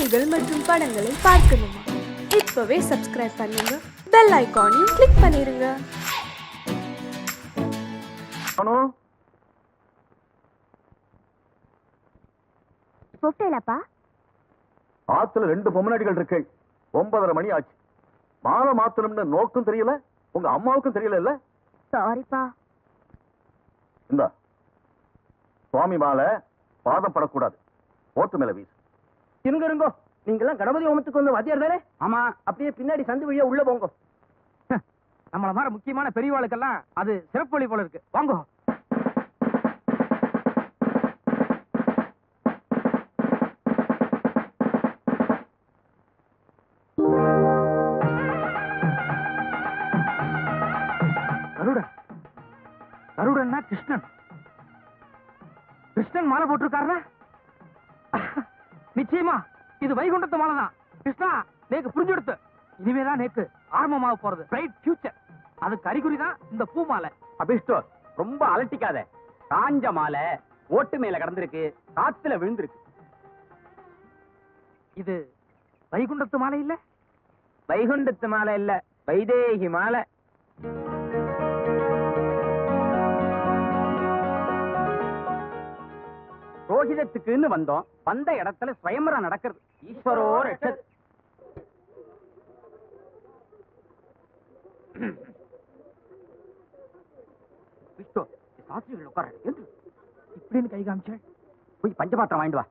செய்திகள் மற்றும் படங்களை பார்க்கணுமா? இப்பவே சப்ஸ்கிரைப் பண்ணுங்க, பெல் ஐகானையும் கிளிக் பண்ணிருங்க. கூப்பிட்டேலப்பா? ஆத்துல 2 பொம்மநாடிகள் இருக்கு. 9:30 மணி ஆச்சு. மாலை மாத்தணும்னு நோக்கும் தெரியல, உங்க அம்மாவுக்கும் தெரியல. இல்ல சாரிப்பா. இந்த சுவாமி மாலை பாதம் படக்கூடாது, ஓட்டு மேல வீசு. இருங்கோ, நீங்க எல்லாம் கணபதி ஹோமத்துக்கு வந்து வாத்தியார் தானே? ஆமா. அப்படியே பின்னாடி சந்து வழியா உள்ள போங்க. நம்மள மாதிரி முக்கியமான பெரியவாளுக்கெல்லாம் அது சிறப்பு வழி போல இருக்கு. வாங்கோ. கருடன் கருடன்னா கிருஷ்ணன். கிருஷ்ணன் மாலை போட்டிருக்காருன்னா நிச்சயமா இது வைகுண்டத்து மாலை தான். கிருஷ்ணா, நேக்கு புரிஞ்சுடுத்து. இனிமேதான் நேக்கு ஆரம்பமாக போறது பிரைட் ஃபியூச்சர். அதுக்கு அறிகுறி தான் இந்த பூ மாலை. அபிஷ்டோ, ரொம்ப அலட்டிக்காத. காஞ்ச மாலை ஓட்டு மேல கடந்திருக்கு, காத்துல விழுந்திருக்கு. இது வைகுண்டத்து மாலை இல்ல? வைகுண்டத்து மாலை இல்ல, வைதேகி மாலை. ரோஹிதத்துக்குன்னு வந்தோம். வந்த இடத்துல ஸ்வயம்பரம் நடக்கிறது. ஈஸ்வரோ ரட்சத். விஷ்ணு, சாஸ்திரிகள் உட்கார இப்படின்னு கை காமிச்சேன். போய் பஞ்சபாத்திரம் வாங்கிட்டு வா.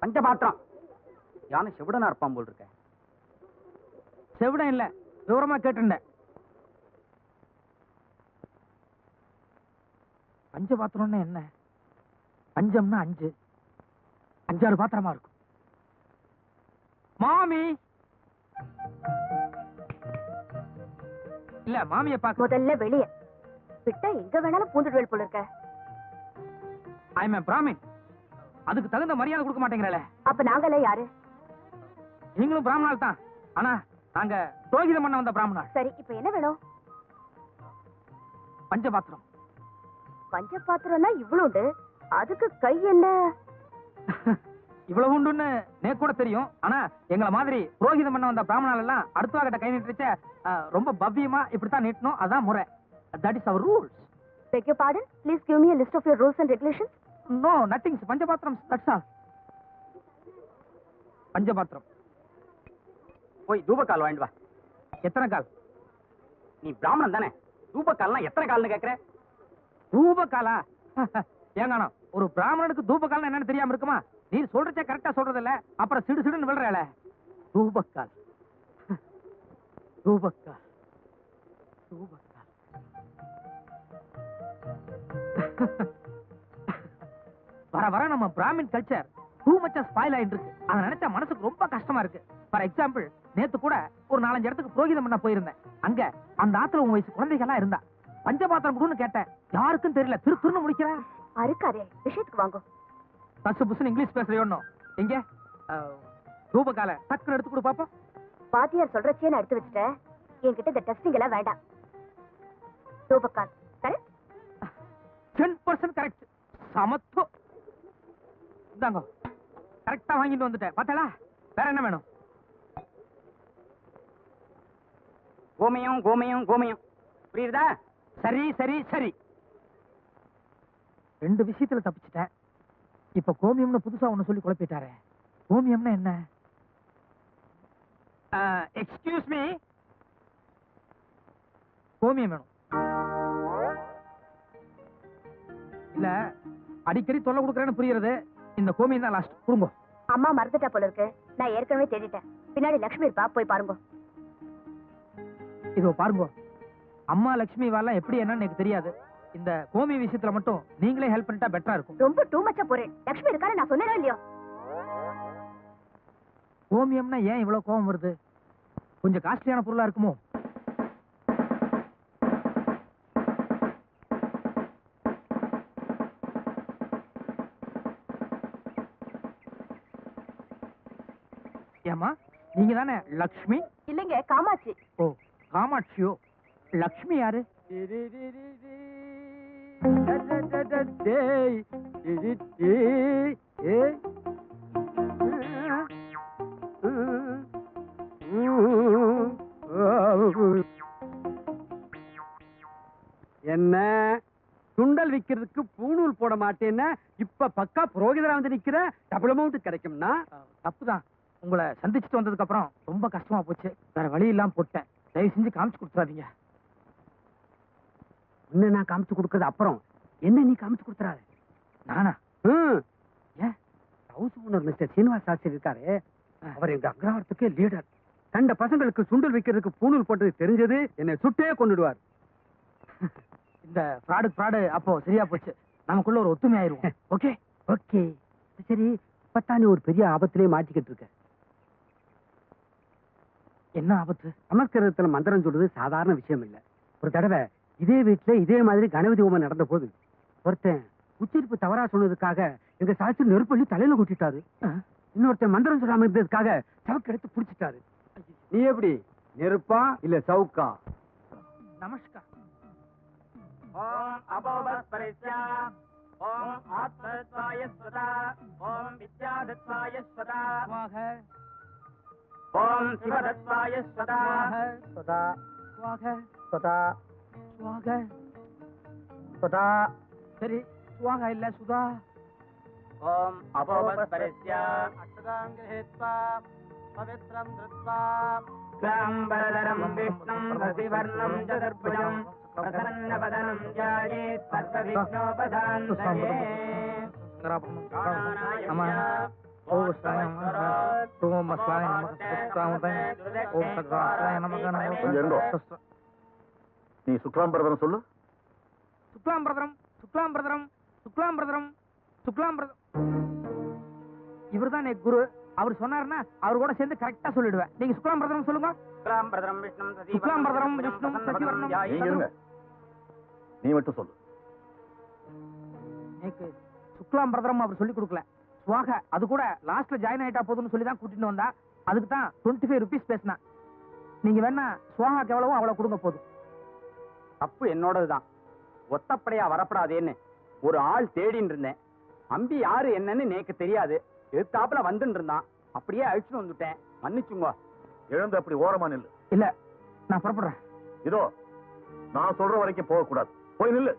பஞ்சபாத்திரம். யானை செவிடனா இருப்பான் போல் இருக்க. செவிடம் இல்ல, விவரமா கேட்டுட்டேன். பஞ்சபாத்திரம்னா என்ன? பஞ்சம்னா 5, 5-6 பாத்திரமா இருக்கும். மாமி இல்ல, மாமிய பாக்க. முதல்ல வெளியே விட்டா எங்க வேணாலும் பூந்துடுவேல் போல இருக்க. I am Brahmin. அதுக்கு தகுந்த மரியாதை கொடுக்க மாட்டேங்கிறல. அப்ப நாங்களே யாரு? நீங்களும் பிராமணால் தான், ஆனா நாங்க புரோகிதம் பண்ண வந்த பிராமணால். சரி, இப்ப என்ன வேணும்? பஞ்சபாத்திரம். பஞ்ச பாத்திரம்னா இவ்வளவு, அதுக்கு கை என்ன? இவ்வளவு உண்டுன்னு நேக்கு கூட தெரியும். ஆனா எங்களை மாதிரி புரோகிதம் பண்ண வந்த பிராமணால் எல்லாம் அடுத்த கிட்ட கை நீட்டுச்ச ரொம்ப பவ்யமா இப்படித்தான் நீட்டணும். அதான் முறை. That is our rules. Beg your pardon? Please give me a list of your rules and regulations. No, nothing. பஞ்சபாத்திரம், that's all. பஞ்சபாத்திரம். போய் தூபக்கால் வாங்கிட்டு வா. எத்தனை கால்? நீ பிராமணன் தானே, தூபக்கால்னா எத்தனை கால்னு கேக்குற? தூபக்காலா? ஏங்கானோ, ஒரு பிராமணனுக்கு தூபக்கால்னா என்னன்னு தெரியாம இருக்குமா? நீ சொல்றச்சே கரெக்டா சொல்றது இல்ல, அப்புறம் சிடு சிடுன்னு விழுறல. தூபக்கால், தூபக்கால், தூபக்கால். வர வர நம்ம பிராமின் கல்ச்சர் டூ மச்சா ஸ்பாயில் ஆயிட்டு இருக்கு. அதை நினைச்சா மனசுக்கு ரொம்ப கஷ்டமா இருக்கு. ஃபார் எக்ஸாம்பிள், நேத்து கூட ஒரு 4-5 இடத்துக்கு புரோகிதம் பண்ண போயிருந்தேன். அங்க அந்த ஆத்துல உன் வயசு குழந்தைகளா இருந்தா. பஞ்சபாத்திரம் கொடுன்னு கேட்டேன், யாருக்கும் தெரியல. திருன்னு முடிக்கிறேன். அருக்காதே, விஷயத்துக்கு வாங்க. பசு புசுன்னு இங்கிலீஷ் பேசுறியோன்னு. எங்க தூபக்கால டக்குன்னு எடுத்து கொடு பாப்போம். வாத்தியார் சொல்றச்சே நான் எடுத்து வச்சுட்டேன். என்கிட்ட இந்த டெஸ்டிங் எல்லாம் வேண்டாம். தூபக்கால் கரெக்ட்? 10% கரெக்ட். சமத்து. இந்தாங்க, கரெக்டா வாங்கிட்டு வந்துட்டேன். பார்த்தா வேற என்ன வேணும்? கோமயம் கோமயம் கோமயம். புரியுதா? சரி சரி சரி. 2 விஷயத்துல தப்பிச்சிட்டேன். இப்ப கோமியம்னு புதுசா ஒண்ணு சொல்லி குழப்பிட்டாரே. கோமியம்னா என்ன? எக்ஸ்கியூஸ் மீ, கோமியம் வேணும். இல்ல, அடிக்கடி தொல்லை கொடுக்கறேன்னு புரியுறது. இந்த கோமியம் தான் லாஸ்ட். கொடுங்க. அம்மா மறந்துட்டா போல இருக்கு. நான் ஏற்கனவே தேடிட்டேன். பின்னாடி லட்சுமி இருப்பா, போய் பாருங்க. இதோ பாருங்க, அம்மா லட்சுமி வாலாம் எப்படி என்னன்னு எனக்கு தெரியாது. இந்த கோமி விஷயத்துல மட்டும் நீங்களே ஹெல்ப் பண்ணிட்டா பெட்டரா இருக்கும். ரொம்ப டூ மச்சா போறேன். லட்சுமி இருக்காரு, நான் சொன்னேனா இல்லையோ? கோமியம்னா ஏன் இவ்வளவு கோபம் வருது? கொஞ்சம் காஸ்ட்லியான பொருளா இருக்குமோ? ஏமா, நீங்க தானே லக்ஷ்மி? இல்லைங்க, காமாட்சி. ஓ, காமாட்சியோ. லக்ஷ்மி யாரு? என்ன சுண்டல் விக்கிறதுக்கு பூணூல் போட மாட்டேன்னா இப்ப பக்கா புரோகிதரா வந்து நிக்கிற டபுள் அமௌண்ட் கிடைக்கும்னா தப்புதான். உங்களை சந்திச்சுட்டு வந்ததுக்கு அப்புறம் ரொம்ப கஷ்டமா போச்சு. வேற வழி இல்லாம போட்டேன். தயவு செஞ்சு காமிச்சு கொடுத்துறாதீங்க. என்ன நான் காமிச்சு கொடுக்கறது அப்புறம் என்ன நீ காமிச்சு கொடுத்துறாரு? நானா? ஏன் house owner mister Srinivas Sastri இருக்காரு, அவர் எங்க அக்ரஹாரத்துக்கு லீடர். கண்ட பசங்களுக்கு சுண்டல் வைக்கிறதுக்கு பூணூல் போட்டது தெரிஞ்சது என்னை சுட்டே கொண்டுடுவார். இந்த ஃப்ராடு அப்போ சரியா போச்சு. நமக்குள்ள ஒரு ஒத்துமை ஆயிருவோம். ஓகே ஓகே சரி. இப்பத்தான் நீ ஒரு பெரிய ஆபத்திலே மாட்டிக்கிட்டு இருக்க. என்ன ஆபத்து? சமஸ்கிருதத்துல மந்திரம் சொல்றது சாதாரண விஷயம் இல்ல. ஒரு தடவை இதே வீட்டுல இதே மாதிரி கணபதி ஹோமம் நடந்த போது ஒருத்தன் உச்சரிப்பு தவறா சொன்னதுக்காக எங்க சாஸ்திரி நெருப்பள்ளி தலையில கொட்டிட்டாரு. இன்னொருத்தன் மந்திரம் சொல்லாம இருந்ததுக்காக சவுக்கு எடுத்து புடிச்சிட்டாரு. நீ எப்படி நெருப்பா இல்ல சவுக்கா? நமஸ்கார். ஓம் அபோபஸ்பரிஸ்யா ஓம் ஆத்மத்வாய ஸ்வதா ஓம் வித்யாதத்வாய ஸ்வதா ஸ்வாஹ ஓம் சிவதத்வாய ஸ்வதா ஸ்வதா ஸ்வாஹ ஸ்வதா ஸ்வாஹ. ஸ்வதா. சரி, ஸ்வாஹ இல்ல சுதா. ஓம் அபோபஸ்பரிஸ்யா அஷ்டாங்கிரஹித்வா பவித்ரம் த்ருத்வா க்லாம்பரதரம் விஷ்ணும் ரசிவர்ணம் சதுர்புஜம் பிரசன்னவதனம் த்யாயேத் சர்வவிக்னோபசாந்தயே. கொஞ்சம் இருங்கோ. நீ சுக்லாம்பரதனம் சொல்லு. சுக்லாம்பிரதரம் சுக்லாம்பிரதரம் சுக்லாம்பிரதரம் சுக்லாம்பிரதம். இவர்தான் என் குரு. அவர் சொன்னாருன்னா அவர் கூட சேர்ந்து கரெக்டா சொல்லிடுவேன். நீங்க சுக்லாம்பிரதரம் சொல்லுங்க. க்லாம்பரதரம் விஷ்ணும் சுக்லாம்பிரதரம் விஷ்ணும் சசிவர்ணம். நீங்க இருங்க. நீ மட்டும் சொல்லு. எனக்கு சுக்லாம்பிரதரம் அவர் சொல்லி கொடுக்கல. சுவாக அது கூட லாஸ்ட்ல ஜாயின் ஆயிட்டா போதும்னு சொல்லி தான் கூட்டிட்டு வந்தா. அதுக்கு தான் 25 rupees பேசினா. நீங்க வேணா சுவாகாக்கு எவ்வளவோ அவ்வளவு கொடுங்க போதும். தப்பு என்னோடதுதான். ஒத்தப்படையா வரப்படாதேன்னு ஒரு ஆள் தேடின்னு இருந்தேன். அம்பி யாரு என்னன்னு எனக்கு தெரியாது. எதிர்த்தாப்புல வந்துட்டு இருந்தான். அப்படியே அழிச்சுட்டு வந்துட்டேன். மன்னிச்சுங்க. எழுந்து அப்படி ஓரமா நில்லு. இல்ல, நான் புறப்படுறேன். இதோ நான் சொல்ற வரைக்கும் போக கூடாது. போய் நில்லு.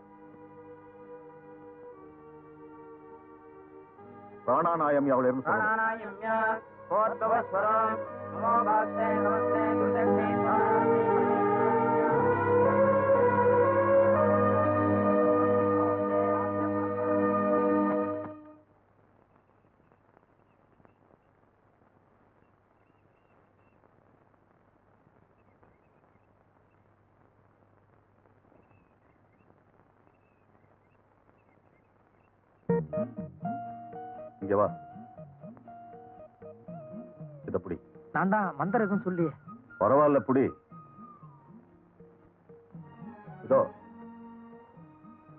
பிராணாநாயம் அவளை இருந்து சொல்லணும். இங்க வா. இத புடி. நான் தான் மந்திரம் எதுவும் சொல்லி. பரவாயில்ல புடி. இதோ.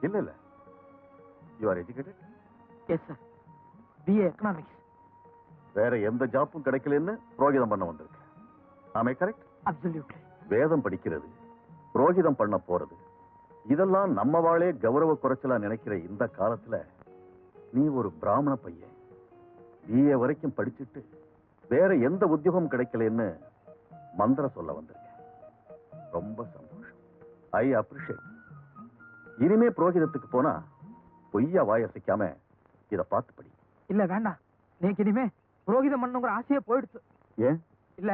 இல்ல இல்ல. You are educated? Yes sir, BA economics. வேற எந்த ஜாப்பும் கிடைக்கலன்னு புரோகிதம் பண்ண வந்திருக்க. ஆமே கரெக்ட்? அப்சல்யூட்லி. வேதம் படிக்கிறது, புரோகிதம் பண்ண போறது, இதெல்லாம் நம்ம வாளே கௌரவ குறைச்சலா நினைக்கிற இந்த காலத்துல நீ ஒரு பிராமண பையன் BA வரைக்கும் படிச்சுட்டு வேற எந்த உத்தியோகம் கிடைக்கலன்னு மந்திரம் சொல்ல வந்திருக்க. ரொம்ப சந்தோஷம். I appreciate. இனிமே புரோகிதத்துக்கு போனா பொய்யா வாயசிக்காம இத பார்த்து படி. இல்ல வேண்டாம், நீக்கு இனிமே புரோகிதம் பண்ணுங்கிற ஆசையே போயிடுச்சு. ஏன்? இல்ல,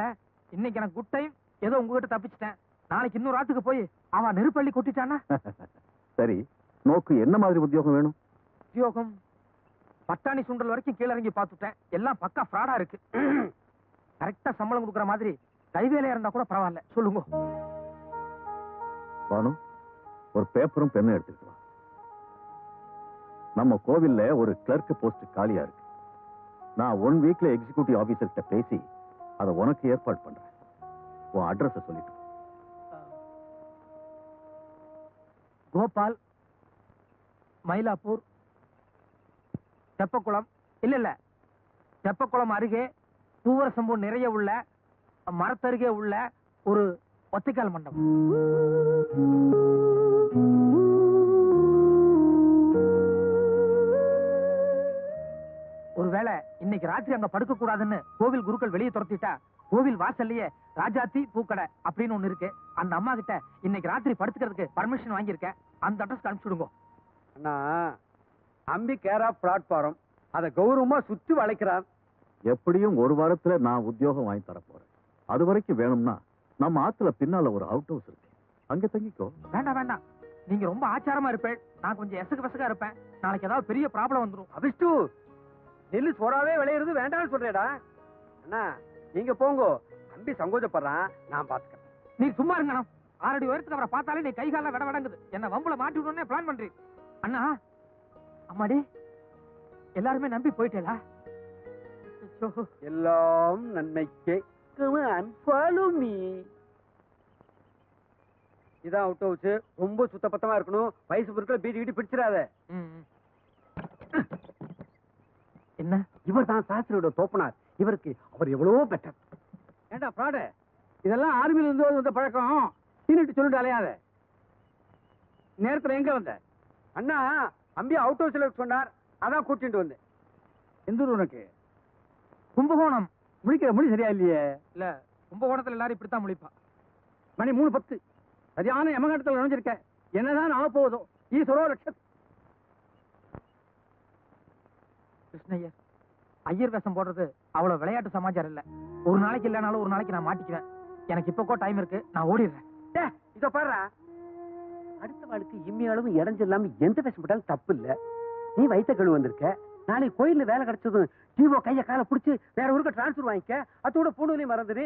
இன்னைக்கு எனக்கு குட் டைம். ஏதோ உங்ககிட்ட தப்பிச்சிட்டேன். நாளைக்கு இன்னொரு ஆத்துக்கு போய் அவன் நெருப்பள்ளி கொட்டிட்டானா? சரி, நோக்கு என்ன மாதிரி உத்தியோகம் வேணும்? உத்தியோகம் பட்டாணி சுண்டல் வரைக்கும் கீழ இறங்கி பார்த்துட்டேன். எல்லாம் பக்கா ஃப்ராடா இருக்கு. கரெக்டா சம்பளம் கொடுக்குற மாதிரி கைவேலையா இருந்தா கூட பரவாயில்ல. சொல்லுங்க. பானு, ஒரு பேப்பரும் பெண்ணும் எடுத்துக்கிட்டு வா. நம்ம கோவில்ல ஒரு கிளர்க் போஸ்ட் காலியா இருக்கு. நான் 1 வீக்ல எக்ஸிகியூட்டிவ் ஆபீசர் கிட்ட பேசி அதை உனக்கு ஏற்பாடு பண்றேன். உன் அட்ரஸ் சொல்லிட்டு. கோபால், மயிலாப்பூர், தெப்பக்குளம். இல்ல தெப்பக்குளம் அருகே பூவரசம்பூ நிறைய உள்ள மரத்தருகே உள்ள ஒரு ஒத்தைக்கால் மண்டபம். ஒருவேளை இன்னைக்கு ராத்திரி அங்க படுக்க கூடாதுன்னு கோவில் குருக்கள் வெளியே துரத்திட்டா கோவில் வாசல்லையே ராஜாத்தி பூக்கடை அப்படின்னு ஒண்ணு இருக்கு. அந்த அம்மா கிட்ட இன்னைக்கு ராத்திரி படுத்துக்கிறதுக்கு பர்மிஷன் வாங்கியிருக்கேன். அந்த அட்ரஸ் அனுப்பிச்சுடுங்க. அண்ணா அம்பி கேரா பிளாட்ஃபாரம் அதை கௌரவமா சுத்தி வளைக்கிறார். எப்படியும் ஒரு வாரத்துல நான் உத்தியோகம் வாங்கி தர போறேன். அது வரைக்கும் வேணும்னா நம்ம ஆத்துல பின்னால ஒரு அவுட் ஹவுஸ் இருக்கு, அங்க தங்கிக்கோ. வேண்டாம் வேண்டாம், நீங்க ரொம்ப ஆச்சாரமா இருப்பேன், நான் கொஞ்சம் எசகு பசகா இருப்பேன். நாளைக்கு ஏதாவது பெரிய ப்ராப்ளம் வந்துடும். அபிஷ்டு நெல்லு சோறாவே விளையிறது வேண்டாம்னு சொல்றேடா. அண்ணா நீங்க போங்க, அம்பி சங்கோஜப்படுறான், நான் பாத்துக்கிறேன். நீ சும்மா இருங்கண்ணா. 6 அடி உயரத்துக்கு அவரை பார்த்தாலே நீ கை கால விடங்குது. என்ன வம்புல மாட்டி விடணும்னே பிளான் பண்றீ. அண்ணா அம்மாடி எல்லாருமே நம்பி போயிட்டேலா? எல்லாம் நன்மைக்கே. Follow me. இதான் அவுட் ஹவுஸ். ரொம்ப சுத்தபத்தமா இருக்கணும். வயசு பொருட்கள் பீடி வீடி பிடிச்சிடாத. என்ன இவர் தான் சாஸ்திரியோட தோப்பனார். இவருக்கு அவர் எவ்வளவோ பெட்டர். ஏண்டா ஃப்ராடு, இதெல்லாம் ஆர்மியில இருந்து வந்த பழக்கம். சீனிட்டு சொல்லிட்டு அலையாத. நேரத்துல எங்க வந்த? அண்ணா அம்பி அவுட் ஹவுஸ்ல சொன்னார், அதான் கூட்டிட்டு வந்தேன். எந்த ஊர் உனக்கு? கும்பகோணம். முழிக்கிற மொழி சரியா இல்லையே. இல்ல, கும்பகோணத்துல எல்லாரும் இப்படித்தான் முழிப்பா. மணி 3:10. சரியான யமகண்டத்தில் நுழைஞ்சிருக்க. என்னதான் ஆக போகுதோ. ஈஸ்வரோ லட்சம். கிருஷ்ணய்யர், ஐயர் வேஷம் போடுறது அவ்வளவு விளையாட்டு சமாச்சாரம் இல்ல. ஒரு நாளைக்கு இல்லைனாலும் ஒரு நாளைக்கு நான் மாட்டிக்குவேன். எனக்கு இப்போக்கோ டைம் இருக்கு, நான் ஓடிடுறேன். இத பாரு, அடுத்த வாழ்க்கை இம்மி அளவு இடைஞ்சு இல்லாம எந்த வேஷம் போட்டாலும் தப்பு இல்ல. நீ வயித்த கழுவு வந்திருக்க. நாளைக்கு கோயில்ல வேலை கிடைச்சதும் ஜீவோ கைய காலை பிடிச்சு வேற ஊருக்கு டிரான்ஸ்பர் வாங்கிக்க. அதோட பூணுலையும் மறந்துடு.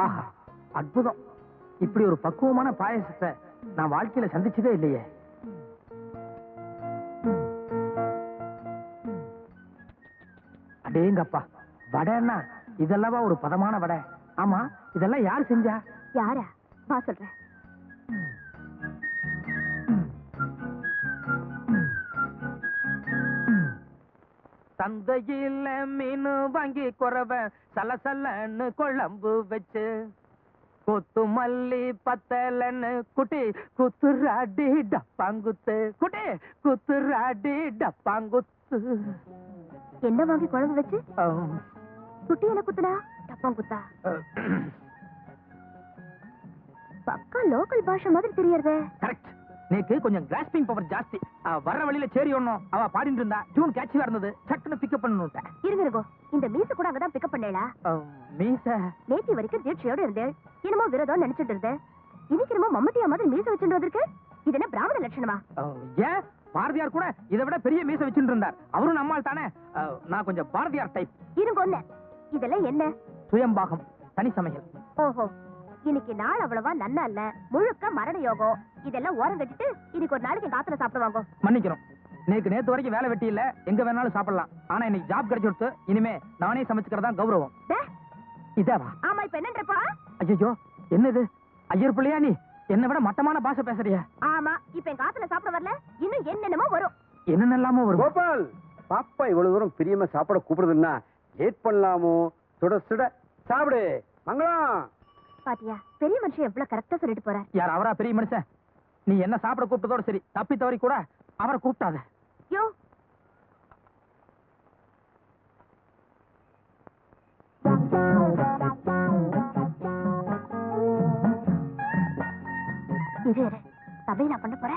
ஆஹா, அற்புதம். இப்படி ஒரு பக்குவமான பாயசத்தை நான் வாழ்க்கையில சந்திச்சதே இல்லையே. அடேங்கப்பா, வடைன்னா இதெல்லாம் ஒரு பதமான வடை. ஆமா, இதெல்லாம் யார் செஞ்சா? யாரா? வா சொல்றேன். சந்தையில மீன் வாங்கி குறவ சலசலன்னு குழம்பு வச்சு கொத்து மல்லி பத்தலன்னு குட்டி குத்துராடி டப்பாங்குத்து. குட்டி குத்துராடி டப்பாங்குத்து. என்ன வாங்கி குழம்பு வச்சு குட்டி என்ன குத்துனா? டப்பாங்குத்தா? பக்கா லோக்கல் பாஷை மாதிரி தெரியறதே. கரெக்ட். நேக்கு கொஞ்சம் கிராஸ்பிங் பவர் ஜாஸ்தி. வர்ற வழியில சேரி ஒண்ணும் அவ பாடிட்டு இருந்தா டியூன் கேட்சியா இருந்தது. சட்டுன்னு பிக்கப் பண்ணனுட்டேன். இருங்க, இந்த மீச கூட அங்கதான் பிக்கப் பண்ணேளா? மீச நேத்தி வரைக்கும் தீட்சையோட இருந்தேன். என்னமோ விரதம் நினைச்சிட்டு இருந்தேன். இன்னைக்கு என்னமோ மம்மட்டியா மாதிரி மீச வச்சுட்டு வந்திருக்கு. இது என்ன பிராமண லட்சணமா? ஏன், பாரதியார் கூட இதை விட பெரிய மீச வச்சுட்டு இருந்தார். அவரும் நம்மால் தானே. நான் கொஞ்சம் பாரதியார் டைப். இருங்க ஒண்ணு, இதெல்லாம் என்ன? சுயம்பாகம், தனி சமையல். ஓஹோ, இன்னைக்கு நாள் அவ்வளவா நன்னா இல்ல. முழுக்க மரண யோகம். இதெல்லாம் ஓரம் கட்டிட்டு இன்னைக்கு ஒரு நாளைக்கு காத்துல சாப்பிடுவாங்க. மன்னிக்கிறோம், நேத்து வரைக்கும் வேலை வெட்டி இல்ல, எங்க வேணாலும் சாப்பிடலாம். ஆனா இன்னைக்கு ஜாப் கிடைச்சு கொடுத்து இனிமே நானே சமைச்சுக்கிறதா கௌரவம். இதேவா? ஆமா, இப்ப என்னன்றப்பா? ஐயோ, என்னது ஐயர் பிள்ளையா நீ? என்னை விட மட்டமான பாஷை பேசுறியா? ஆமா, இப்ப என் காத்துல சாப்பிட வரல. இன்னும் என்னென்னமோ வரும். என்னென்னலாமோ வரும். கோபால், பாப்பா இவ்வளவு தூரம் பிரியமா சாப்பிட கூப்பிடுதுன்னா லேட் பண்ணலாமோ? சுட சுட சாப்பிடு. மங்களம். பாத்தியா, பெரிய மனுஷன் எவ்வளவு கரெக்டா சொல்லிட்டு போற. யார் அவரா பெரிய மனுஷன்? நீ என்ன சாப்பிட கூப்பிட்டதோட சரி, தப்பி தவறி கூட அவரை கூப்பிட்டாத. யோ, இது சபையில பண்ண போற.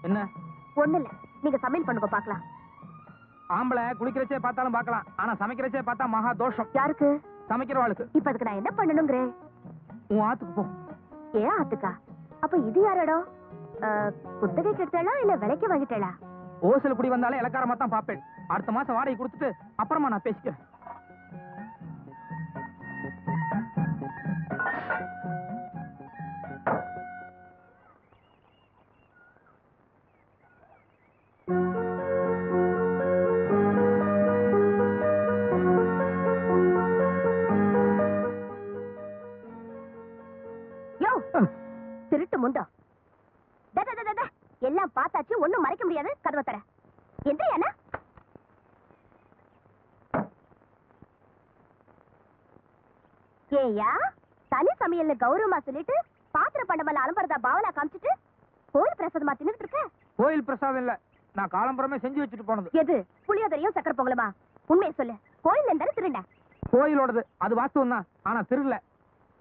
என்ன? ஒண்ணு இல்ல, நீங்க சமையல் பண்ணுங்க பாக்கலாம். ஆம்பளை குளிக்கிறச்சே பார்த்தாலும் பார்க்கலாம், ஆனா சமைக்கிறச்சே பார்த்தா மகா தோஷம். யாருக்கு? சமைக்கிறவாளுக்கு. இப்ப அதுக்கு நான் என்ன பண்ணணுங்கிறேன்? உன் ஆத்துக்கு போ. ஏன் ஆத்துக்கா? அப்ப இது யார் இடம்? குத்தகைக்கு எடுத்தாளா இல்ல விலைக்கு வாங்கிட்டாளா? ஓசல் குடி வந்தாலே இலக்காரமா தான் பாப்பேன். அடுத்த மாசம் வாடகை கொடுத்துட்டு அப்புறமா நான் பேசிக்கிறேன். திருட்டு முண்டோ, எல்லாம் பார்த்தாச்சு, ஒண்ணும் மறைக்க முடியாது. கதவை தர. எந்திரியானா? ஏயா தனி சமையல்ல கௌரவமா சொல்லிட்டு பாத்திர பண்டமல்ல அலம்பரதா பாவலா காமிச்சிட்டு கோயில் பிரசாதமா தின்னுட்டு இருக்க. கோயில் பிரசாதம் இல்ல, நான் காலம்பரமே செஞ்சு வச்சுட்டு போனது. எது புளியோதரையும் சக்கரை பொங்கலுமா? உண்மையை சொல்லு, கோயில் இருந்தாலும் திருண்ட. கோயிலோடது அது வாஸ்தவம் தான், ஆனா திருடல.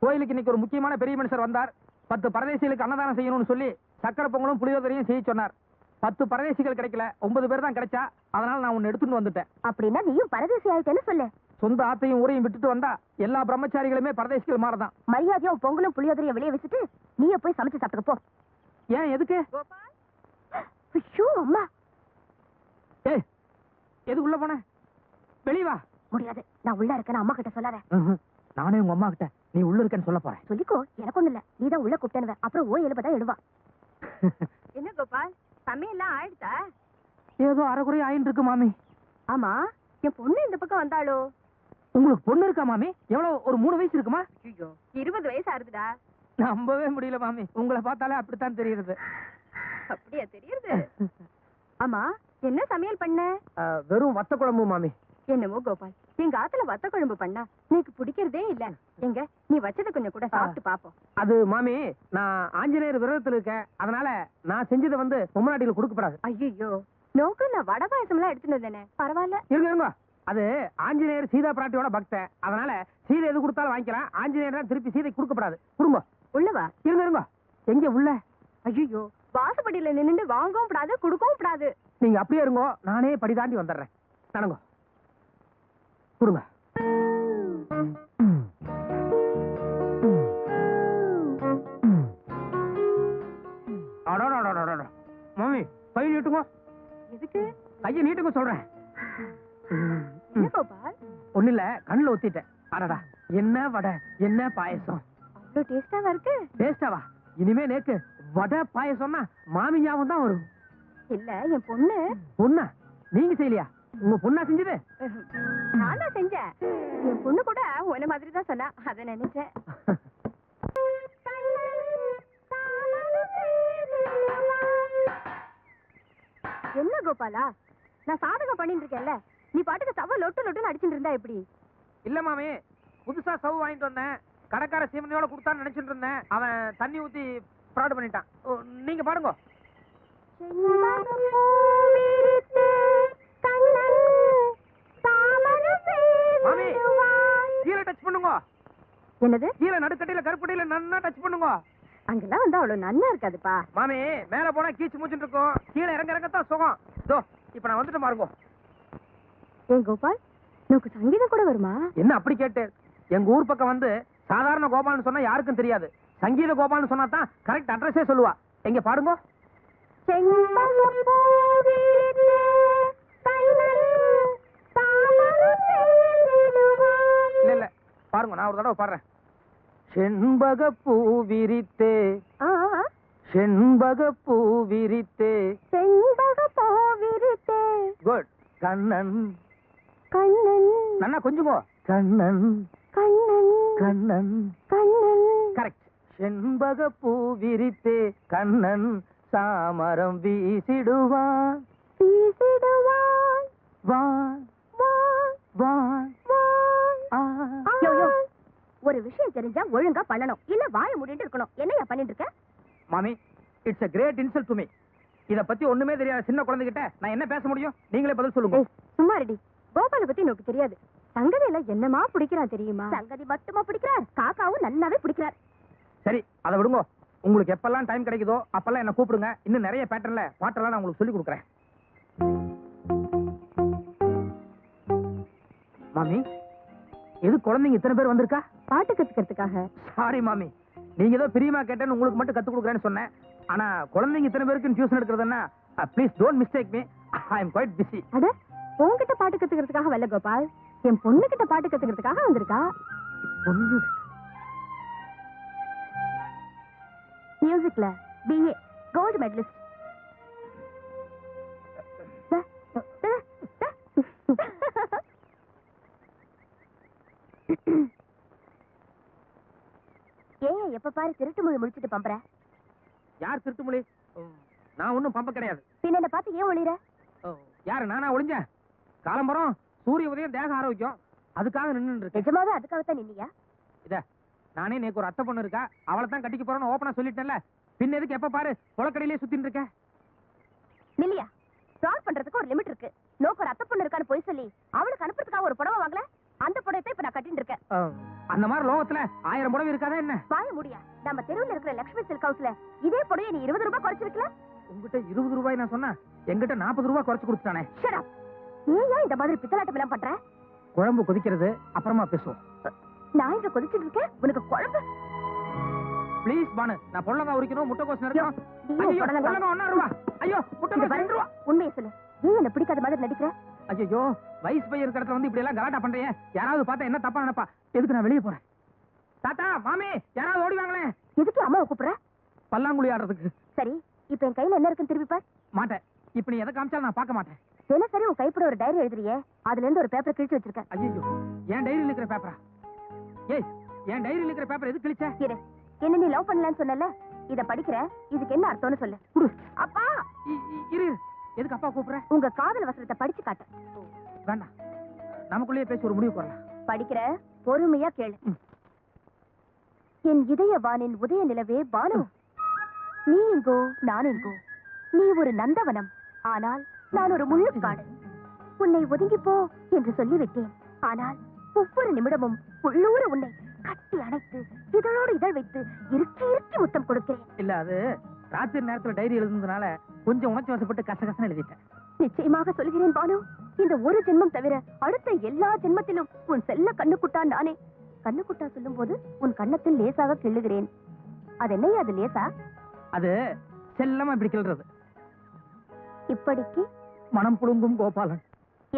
கோயிலுக்கு இன்னைக்கு ஒரு முக்கியமான பெரிய மனுஷர் வந்தார். 10 பரதேசிகளுக்கு அன்னதானம் செய்யணும்னு சொல்லி சக்கரை பொங்கலும் புளியோதரையும் செய்ய சொன்னார். 10 பரதேசிகள் கிடைக்கல, 9 பேர் தான் கிடைச்சா. அதனால நான் உன்னை எடுத்துட்டு வந்துட்டேன். அப்படின்னா நீயும் பரதேசி ஆயிட்டேன்னு சொல்லு. சொந்த ஆத்தையும் ஊரையும் விட்டுட்டு வந்தா எல்லா பிரம்மச்சாரிகளுமே பரதேசிகள் மாறதான். மரியாதையும் பொங்கலும் புளியோதரையும் வெளியே வச்சுட்டு நீயே போய் சமைச்சு சாப்பிட்டுக்க போ. ஏன் எதுக்கு? ஐயோ அம்மா. ஏய் எது உள்ள போன? வெளிய வா. முடியாது, நான் உள்ள இருக்கேன்னு அம்மா கிட்ட சொல்லாத. நானே உங்க அம்மா கிட்ட நீ உள்ள இருக்கேன்னு சொல்ல போறேன். சொல்லிக்கோ, எனக்கு ஒண்ணு இல்ல. நீதான் உள்ள கூப்பிட்டேன்னு அப்புறம் ஓ எழுபதான் எழுவா. என்ன கோபால், சமையல்லாம் ஆயிடுதா? ஏதோ அரைக்குறை ஆயின்னு இருக்கு மாமி. ஆமா, என் பொண்ணு இந்த பக்கம் வந்தாளோ? உங்களுக்கு பொண்ணு இருக்கா மாமி? எவ்வளவு, ஒரு 3 வயசு இருக்குமா? ஐயோ 20 வயசு ஆறுதுடா. நம்பவே முடியல மாமி, உங்களை பார்த்தாலே அப்படித்தான் தெரியுது. அப்படியா தெரியுது? ஆமா, என்ன சமையல் பண்ண? வெறும் வத்த குழம்பு மாமி. என்னமோ கோபால், எங்க ஆத்துல வத்த குழம்பு பண்ணா எனக்கு பிடிக்கிறதே இல்ல. எங்க நீ வச்சத கொஞ்சம் கூட சாப்பிட்டு பாப்போம். அது மாமி, நான் ஆஞ்சநேயர் விரதத்துல இருக்கேன். அதனால நான் செஞ்சதை பொம்மநாட்டில கொடுக்கப்படாது. ஐயோ நோக்கு, நான் வடை பாயசம் எல்லாம் எடுத்துட்டு வந்தேனே. பரவாயில்ல, இருங்க. அது ஆஞ்சநேயர் சீதா பிராட்டியோட பக்தன். அதனால சீதை எது கொடுத்தாலும் வாங்கிக்கலாம். ஆஞ்சநேயர் தான் திருப்பி சீதை கொடுக்கப்படாது. கொடுங்க. உள்ளவா? இருங்க. எங்க உள்ள? ஐயோ வாசப்படியில நின்னுட்டு வாங்கவும் கூடாது, கொடுக்கவும் கூடாது. நீங்க அப்படியே இருங்கோ, நானே படி தாண்டி வந்துடுறேன். நடங்கோ, கொடுங்க. மாமி கை நீட்டுங்க. எதுக்கு? கையை நீட்டுங்க சொல்றேன். என்ன கோபால்? ஒண்ணு இல்ல, கண்ணுல ஒத்திட்டேன். அடடா, என்ன வடை, என்ன பாயசம். அவ்வளவு டேஸ்டாவா இருக்கு? டேஸ்டாவா? இனிமே நேக்கு வடை பாயசம்னா மாமி ஞாபகம் தான் வரும். இல்ல, என் பொண்ணு. பொண்ணா? நீங்க செய்யலையா? உங்க பொண்ணா செஞ்சது? நான் தான் செஞ்சேன். என் பொண்ணு கூட உன்ன மாதிரி தான் சொன்னா, அதை நினைச்சேன். என்ன கோபாலா, நான் சாதகம் பண்ணிட்டு இருக்கேன்ல, நீ பாட்டுக்கு சவ லொட்டு லொட்டுன்னு அடிச்சுட்டு இருந்தா எப்படி? இல்ல மாமி, புதுசா சவு வாங்கிட்டு வந்தேன். கடைக்கார சீமனையோட கொடுத்தான்னு நினைச்சிட்டு இருந்தேன். அவன் தண்ணி ஊத்தி ஃப்ராட் பண்ணிட்டான். நீங்க பாடுங்க. மாமி கீழே டச் பண்ணுங்க. என்னது? கீழே நடுக்கட்டையில கருப்பட்டையில நன்னா டச் பண்ணுங்க. அங்கெல்லாம் வந்து அவ்வளவு நன்னா இருக்காதுப்பா. மாமி மேல போனா கீச்சு மூச்சுட்டு இருக்கும், கீழே இறங்கத்தான் சுகம். இதோ இப்ப நான் வந்துட்டு பாருங்க. ஏன் கோபால், உனக்கு சங்கீதம் கூட வருமா? என்ன அப்படி கேட்டு? எங்க ஊர் பக்கம் சாதாரண கோபால்னு சொன்னா யாருக்கும் தெரியாது. சங்கீத கோபால்னு சொன்னா தான் கரெக்ட் அட்ரஸே சொல்லுவா. எங்க பாடுங்க. இல்ல இல்ல பாருங்க, நான் ஒரு தடவை பாடுறேன். செண்பக பூ விரித்தே, செண்பக பூ விரித்தே, செண்பக பூ விரித்தே. குட். கண்ணன் கண்ணன். நன்னா கொஞ்சுங்கோ. கண்ணன் கண்ணன் கண்ணன் கண்ணன். கரெக்ட். செண்பக பூ விரித்தே கண்ணன் சாமரம் வீசிடுவான், வீசிடுவான். வான் வான் வான். வான். யோ, யோ. ஒரு விஷயம் தெரிஞ்சா ஒழுங்கா பண்ணணும், இல்ல வாயை மூடிட்டு இருக்கணும். என்னையா பண்ணிட்டு இருக்க? மாமி, it's a great insult to me. இத பத்தி ஒண்ணுமே தெரியாத சின்ன குழந்தைகிட்ட நான் என்ன பேச முடியும்? நீங்களே பதில் சொல்லுங்க. ஏய், சும்மா ரெடி. கோபால பத்தி எனக்கு தெரியாது. சங்கதியில என்னமா பிடிக்கிறான் தெரியுமா? சங்கதி மட்டுமா பிடிக்கிறார், காக்காவும் நன்னாவே பிடிக்கிறார். சரி, அதை விடுங்க. உங்களுக்கு எப்பெல்லாம் டைம் கிடைக்குதோ அப்பெல்லாம் என்ன கூப்பிடுங்க. இன்னும் நிறைய பேட்டர்ன்ல பாட்டெல்லாம் நான் உங்களுக்கு சொல்லி கொடுக்குறேன். மாமி, எது குழந்தைங்க இத்தனை பேர் வந்திருக்கா? பாட்டு கத்துக்கிறதுக்காக. சாரி மாமி, நீங்க ஏதோ பிரியமா கேட்டேன்னு உங்களுக்கு மட்டும் கத்து கொடுக்குறேன்னு சொன்னேன். ஆனா குழந்தைங்க இத்தனை பேருக்கு டியூஷன் எடுக்கிறதுன்னா please don't mistake me. I am quite busy. அட, உன்கிட்ட பாட்டு கத்துக்கிறதுக்காக வரல கோபால், என் பொண்ணு கிட்ட பாட்டு கத்துக்கிறதுக்காக வந்திருக்கா. பொண்ணு மியூசிக்ல BA கோல்டு மெடலிஸ்ட். ஏன் எப்ப பாரு திருட்டு மொழி முடிச்சிட்டு பம்பற? யார் திருட்டு மொழி? நான் ஒன்னும் பம்ப கிடையாது. பின்ன என்ன பார்த்து ஏன் ஒளிர? யாரு நானா ஒளிஞ்சேன்? காலம்பரம் சூரிய உதயம் தேக ஆரோக்கியம் அதுக்காக நின்று இருக்கேன். நிஜமாவே அதுக்காகத்தான் நின்னியா? இத நானே நேக்கு ஒரு அத்தை பொண்ணு இருக்கா, அவளை தான் கட்டிக்க போறேன்னு ஓப்பனா சொல்லிட்டேன்ல. பின்ன எதுக்கு எப்ப பாரு குளக்கடையிலே சுத்தின்னு இருக்க? நில்லியா, ஃப்ராட் பண்றதுக்கு ஒரு லிமிட் இருக்கு. நோக்கு ஒரு அத்தை பொண்ணு இருக்கான்னு போய் சொல்லி அவளுக்கு அனுப்புறதுக்காக ஒரு புடவை வாங்கல, அந்த புடவை இப்ப நான் கட்டிட்டு இருக்கேன். அந்த மாதிரி லோகத்துல 1000 புடவை இருக்காதா என்ன? வாய முடியா, நம்ம தெருவுல இருக்கிற லட்சுமி சில்க் ஹவுஸ்ல இதே புடவை நீ 20 ரூபாய் குறைச்சு விக்கல. உங்ககிட்ட 20 ரூபாய் நான் சொன்னா என்கிட்ட 40 ரூபாய் குறைச்சு கொடுத்துட்டானே. Shut up. நீ ஏன் இந்த மாதிரி பித்தலாட்டம் எல்லாம் பண்ற? குழம்பு கொதிக்கிறது அப்புறமா பேசுவோம். நான் இங்க கொதிச்சிட்டு இருக்கேன், உனக்கு குழம்பு. ப்ளீஸ் பானு, நான் பொள்ளங்க உரிக்கணும், முட்டைக்கோஸ் நறுக்கணும். நீ ஐயோ புடலங்கா. பொள்ளங்க 1 ரூபா. ஐயோ இங்க முட்டைக்கோஸ் பாரு, 2 ரூபா. உண்மையை சொல்லு, ஏன் என்ன பிடிக்காத மாதிரி நடிக்கிற? ஐயோ வயசு பையன் இருக்கிற இடத்துல வந்து இப்படி எல்லாம் கலாட்டா பண்றீங்க. யாராவது பார்த்தா என்ன தப்பா நினைப்பா? எதுக்கு நான் வெளியே போறேன்? தாத்தா மாமி யாராவது ஓடி வாங்களேன். எதுக்கு அம்மாவை கூப்பிடுற? பல்லாங்குழி ஆடுறதுக்கு. சரி, இப்ப என் கையில என்ன இருக்குன்னு திருப்பி பார். மாட்டேன். இப்ப நீ எதை காமிச்சாலும் நான் பார்க்க மாட்டேன். தினசரி உன் கைப்பட ஒரு டைரி எழுதுறியே, அதுல இருந்து ஒரு பேப்பர் கிழிச்சு வச்சிருக்கேன். ஐயோ என் டைரியில் இருக்கிற பேப்பரா? ஏய் என் டைரியில் இருக்கிற பேப்பர் எது கிழிச்ச? இரு, என்ன நீ லவ் பண்ணலன்னு சொன்னல, இத படிக்கிற, இதுக்கு என்ன அர்த்தம்னு சொல்லு. குடு. அப்பா, இரு. எதுக்கு அப்பா கூப்பிடுற? உங்க காதல் வசனத்தை படிச்சு காட்டு. வேண்டாம், நமக்குள்ளேயே பேசி ஒரு முடிவு வரலாம். படிக்கிற, பொறுமையா கேளு. என் இதய வானின் உதய நிலவே பானு, நீ எங்கோ நான் எங்கோ, நீ ஒரு நந்தவனம், ஆனால் நான் ஒரு முள்ளுக்காடு. உன்னை ஒதுங்கி போ என்று சொல்லிவிட்டேன், ஆனால் ஒவ்வொரு நிமிடமும் உள்ளூர உன்னை கட்டி அணைத்து இதழோடு இதழ் வைத்து இறுக்கி இறுக்கி முத்தம் கொடுக்கிறேன். இல்ல அது ராத்திரி நேரத்துல டைரி எழுதுனதுனால கொஞ்சம் உணர்ச்சி வசப்பட்டு கசகசன்னு எழுதிட்டேன். நிச்சயமாக சொல்கிறேன் பானு, இந்த ஒரு ஜென்மம் தவிர அடுத்த எல்லா ஜென்மத்திலும் உன் செல்ல கண்ணுக்குட்டா நானே. கண்ணுக்குட்டா சொல்லும் போது உன் கண்ணத்தில் லேசாக கிள்ளுகிறேன். அது என்னையா அது லேசா? அது செல்லமா இப்படி கிள்றது. இப்படிக்கு மனம் புழுங்கும் கோபாலன்.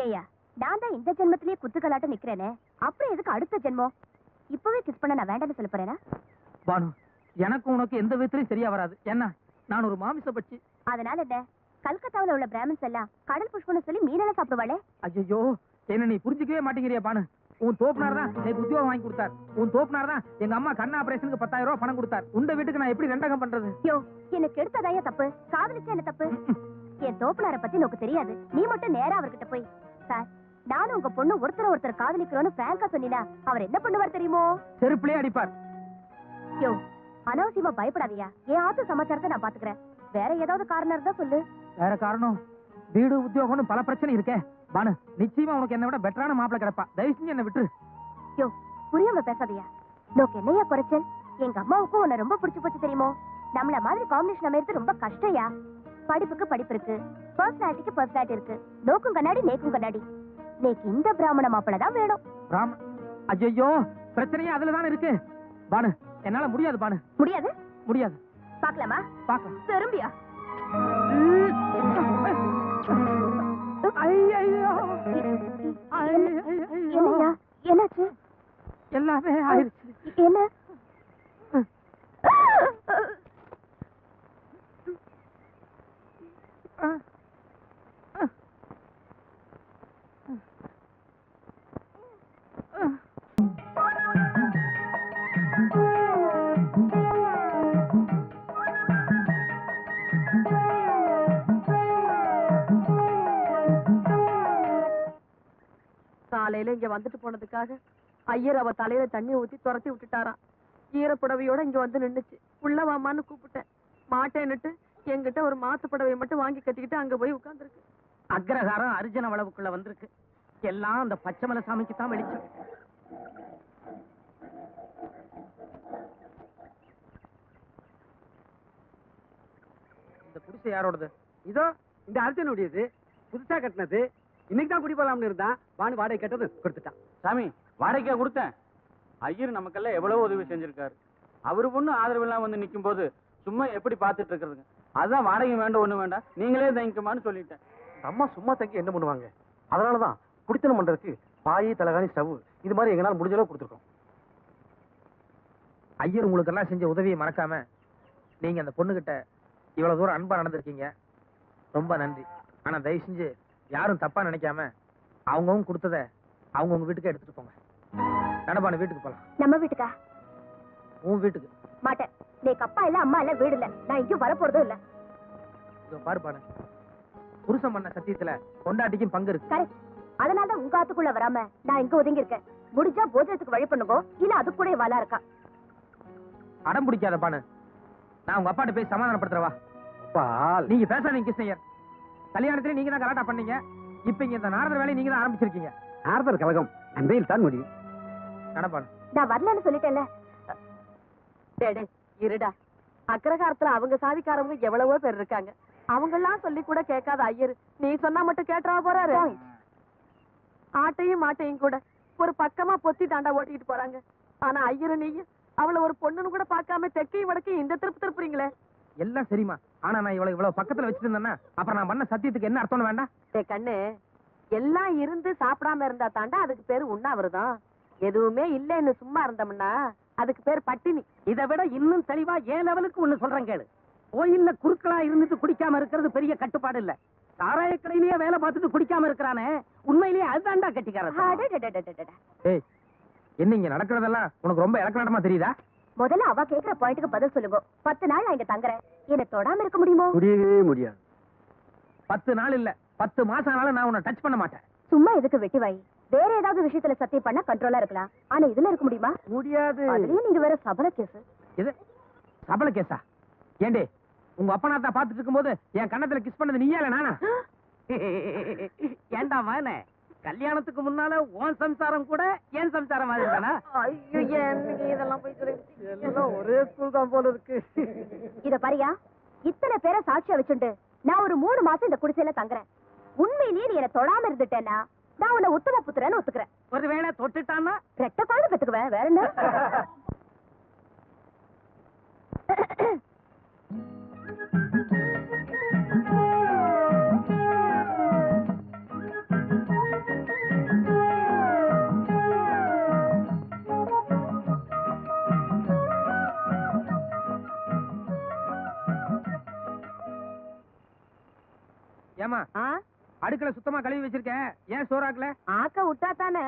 ஏயா, நான் தான் இந்த ஜென்மத்திலேயே குத்துக்கலாட்ட நிக்கிறேனே, அப்புறம் எதுக்கு அடுத்த ஜென்மம்? இப்பவே கிஸ் பண்ண நான் வேண்டாம்னு சொல்ல போறேனா? பானு, எனக்கு உனக்கு எந்த விதத்திலையும் சரியா வராது. என்ன, நான் ஒரு மாமிச பட்சி. அதனால என்ன, கல்கத்தாவுல உள்ள பிராமின்ஸ் எல்லாம் கடல் புஷ்பம்னு சொல்லி மீனெல்லாம் சாப்பிடுவாளே. ஐயோ என்ன நீ புரிஞ்சுக்கவே மாட்டேங்கிறியா பானு? உன் தோப்புனார் தான் எனக்கு உத்தியோகம் வாங்கி கொடுத்தார். உன் தோப்புனார் தான் எங்க அம்மா கண் ஆபரேஷனுக்கு 10,000 ரூபாய் பணம் கொடுத்தார். உண்ட வீட்டுக்கு நான் எப்படி ரெண்டகம் பண்றது? யோ, எனக்கு எடுத்ததாயா தப்பு, காதலிச்சா என்ன தப்பு? என் தோப்புனார பத்தி உனக்கு தெரியாது, நீ மட்டும் நேரா அவர்கிட்ட போய், சார் நானும் உங்க பொண்ணு ஒருத்தர் காதலிக்கிறோன்னு பிராங்கா சொன்னீனா அவர் என்ன பண்ணுவார் தெரியுமோ? செருப்புலயே அடிப்பார். யோ, அனாவசியமா பயப்படாதீயா, என் ஆத்து சமாச்சாரத்தை நான் பாத்துக்கிறேன். வேற ஏதாவது காரணம் இருந்தா சொல்லு. வேற காரணம்? வீடு உத்தியோகம்னு பல பிரச்சனை இருக்கே பானு. நிச்சயமா உனக்கு என்ன விட பெட்டரான மாப்பிளை கிடப்பா. தயவு செஞ்சு என்ன விட்டுரு. யோ, புரியாம பேசாதீயா. நோக்கு என்னையா குறைச்சல்? எங்க அம்மாவுக்கும் உன்னை ரொம்ப பிடிச்சு போச்சு தெரியுமோ? நம்மள மாதிரி காம்பினேஷன் அமைறது ரொம்ப கஷ்டயா. படிப்புக்கு படிப்பு இருக்கு, பர்சனாலிட்டிக்கு பர்சனாலிட்டி இருக்கு. நோக்கும் கண்ணாடி நேக்கும் கண்ணாடி. நேக்கு இந்த பிராமண மாப்பிளை தான் வேணும். ராம, ஐயோ பிரச்சனையே அதுலதானே இருக்கு பானு. என்னால முடியாது பானு. முடியாது? முடியாது. பாக்கலாமா? பாக்கலாம். திரும்பியா? என்னையா, என்னாச்சு? எல்லாமே ஆயிடுச்சு. என்ன? காலையில இங்க வந்துட்டு போனதுக்காக ஐயர் அவ தலையில தண்ணி ஊத்தி துரத்தி விட்டுட்டாராம். ஈரப்புடவையோட இங்க வந்து நின்னுச்சு. உள்ள வாமான்னு கூப்பிட்டேன், மாட்டேன்னுட்டு என்கிட்ட ஒரு மாத்து புடவையை மட்டும் வாங்கி கட்டிக்கிட்டு அங்க போய் உட்கார்ந்துருக்கு. அக்ரஹாரம் அர்ஜுன வளவுக்குள்ள வந்திருக்கு. எல்லாம் அந்த பச்சைமலை சாமிக்கு தான் வெளிச்சம். இந்த குடிசை யாரோடது? இதோ இந்த அர்ஜுனுடையது, புதுசா கட்டினது. இன்னைக்கு தான் குடி போலாம்னு இருந்தான். பானு வாடகை கட்டது கொடுத்துட்டான். சாமி வாடகைக்கா கொடுத்தேன். ஐயர் நமக்கெல்லாம் எவ்வளவு உதவி செஞ்சிருக்காரு. அவரு பொண்ணு ஆதரவு இல்லாம வந்து நிக்கும் போது சும்மா எப்படி பாத்துட்டு இருக்கிறதுங்க. அதான் வாடகை வேண்டாம் ஒண்ணு வேண்டாம், நீங்களே தங்கிக்கமான்னு சொல்லிட்டேன். அம்மா சும்மா தங்கி என்ன பண்ணுவாங்க? அதனாலதான் குடித்தனம் பண்றதுக்கு பாய், தலகாணி, ஸ்டவ் இது மாதிரி எங்களால் முடிஞ்ச அளவு கொடுத்துருக்கோம். ஐயர் உங்களுக்கு எல்லாம் செஞ்ச உதவியை மறக்காம நீங்க அந்த பொண்ணுகிட்ட இவ்வளவு தூரம் அன்பா நடந்திருக்கீங்க. ரொம்ப நன்றி. ஆனா தயவு செஞ்சு யாரும் தப்பா நினைக்காம அவங்கவுங்க கொடுத்தத அவங்கவுங்க வீட்டுக்கு எடுத்துட்டு போங்க. நடப்பான வீட்டுக்கு போலாம். நம்ம வீட்டுக்கா? உன் வீட்டுக்கு. மாட்டேன். நீக்கு அப்பா இல்ல, அம்மா இல்ல, வீடு இல்ல. நான் இங்கேயும் வர போறதும் இல்ல. இதோ பாரு பானு, புருஷன் பண்ண சத்தியத்துல பொண்டாட்டிக்கும் பங்கு இருக்கு. கரெக்ட். அதனாலதான் உங்க ஆத்துக்குள்ள வராம நான் இங்க ஒதுங்கி இருக்கேன். முடிஞ்சா போஜனத்துக்கு வழி பண்ணுங்க, இல்ல அது கூட வாலா இருக்கா. அடம் பிடிக்காத பானு, நான் உங்க அப்பாட்ட போய் சமாதானப்படுத்துறவா. பால் நீங்க பேசாதீங்க கிருஷ்ணய்யர். கல்யாணத்துல நீங்க தான் கலாட்டா பண்ணீங்க, இப்ப இங்க இந்த நாரதர் வேலையை நீங்க தான் ஆரம்பிச்சிருக்கீங்க. நாரதர் கழகம் நம்பையில் தான் முடியும். நடப்பானு நான் வரலன்னு சொல்லிட்டேன்ல. டேடே இருடா, அக்ரகாரத்துல அவங்க சாதிக்காரவங்க எவ்வளவோ பேர் இருக்காங்க. அவங்கெல்லாம் சொல்லி கூட கேட்காத ஐயர் நீ சொன்னா மட்டும் கேட்டா போறாரு. ஆட்டையும் மாட்டையும் கூட ஒரு பக்கமா பொத்தி தாண்டா ஓட்டிட்டு போறாங்க. ஆனா ஐயரு நீங்க அவளை ஒரு பொண்ணுன்னு கூட பார்க்காம தெற்கையும் வடக்கையும் இந்த திருப்பு திருப்புறீங்களே. எல்லாம் சரிமா, ஆனா நான் இவ்வளவு பக்கத்துல வச்சிட்டு இருந்தேன்னா அப்புறம் நான் பண்ண சத்தியத்துக்கு என்ன அர்த்தம்னு வேண்டாம். கண்ணு, எல்லாம் இருந்து சாப்பிடாம இருந்தா தாண்டா அதுக்கு பேரு உண்ணாவிரதம். எதுவுமே இல்லைன்னு சும்மா இருந்தோம்னா அதுக்கு பேர் பட்டினி. இதை விட இன்னும் தெளிவா ஏன் லெவலுக்கு ஒண்ணு சொல்றேன் கேளு. கோயில்ல குறுக்களா இருந்துட்டு குடிக்காம இருக்கிறது பெரிய கட்டுப்பாடு இல்ல. சாராய கடையிலேயே வேலை பார்த்துட்டு குடிக்காம இருக்கிறானே, உண்மையிலேயே அதுதான்டா கட்டிக்காரன். ஏய், என்ன இங்க நடக்கிறதெல்லாம் உனக்கு ரொம்ப இலக்கணமா தெரியுதா? முதல்ல அவ கேக்குற பாயிண்ட்க்கு பதில் சொல்லுங்க. 10 நாள் நான் இங்க தங்குறேன், என்ன தொடாம இருக்க முடியுமோ? முடியவே முடியாது. 10 நாள் இல்ல 10 மாசம் ஆனாலும் நான் உன்னை டச் பண்ண மாட்டேன். சும்மா எதுக்கு வெட்டி வாய்? வேற ஏதாவது விஷயத்துல சத்தியம் பண்ணா கண்ட்ரோலா இருக்கலாம், ஆனா இதுல இருக்க முடியுமா? முடியாது. அதுலயும் நீங்க வேற சபல கேஸ். இது சபல கேஸா? ஏண்டே, உங்க அப்பனா தான் பாத்துட்டு இருக்கும்போது என் கண்ணத்துல கிஸ் பண்ணது நீயா இல்ல நானா? ஏண்டா மகனே, கல்யாணத்துக்கு முன்னால உன் சம்சாரம் கூட என் சம்சாரம் மாதிரி தானா? ஐயோ, என்னங்க இதெல்லாம் போய் எல்லாம் ஒரே ஸ்கூல் தான் போல இருக்கு. இத பாரியா, இத்தனை பேரை சாட்சியா வச்சுட்டு நான் ஒரு 3 மாசம் இந்த குடிசையில தங்குறேன். உண்மையிலேயே நீ என்ன தொடாம இருந்துட்டேன்னா நான் உன்னை உத்தம புத்திரன்னு ஒத்துக்கிறேன். ஒருவேளை தொட்டுட்டான்னா ரெட்ட குழந்தை பெத்துக்குவேன், வேற என்ன? ஏமா, அடுக்கல சுத்தமா கழுவி வச்சிருக்கேன், ஏன் சோறாக்கல? ஆக்க விட்டா தானே.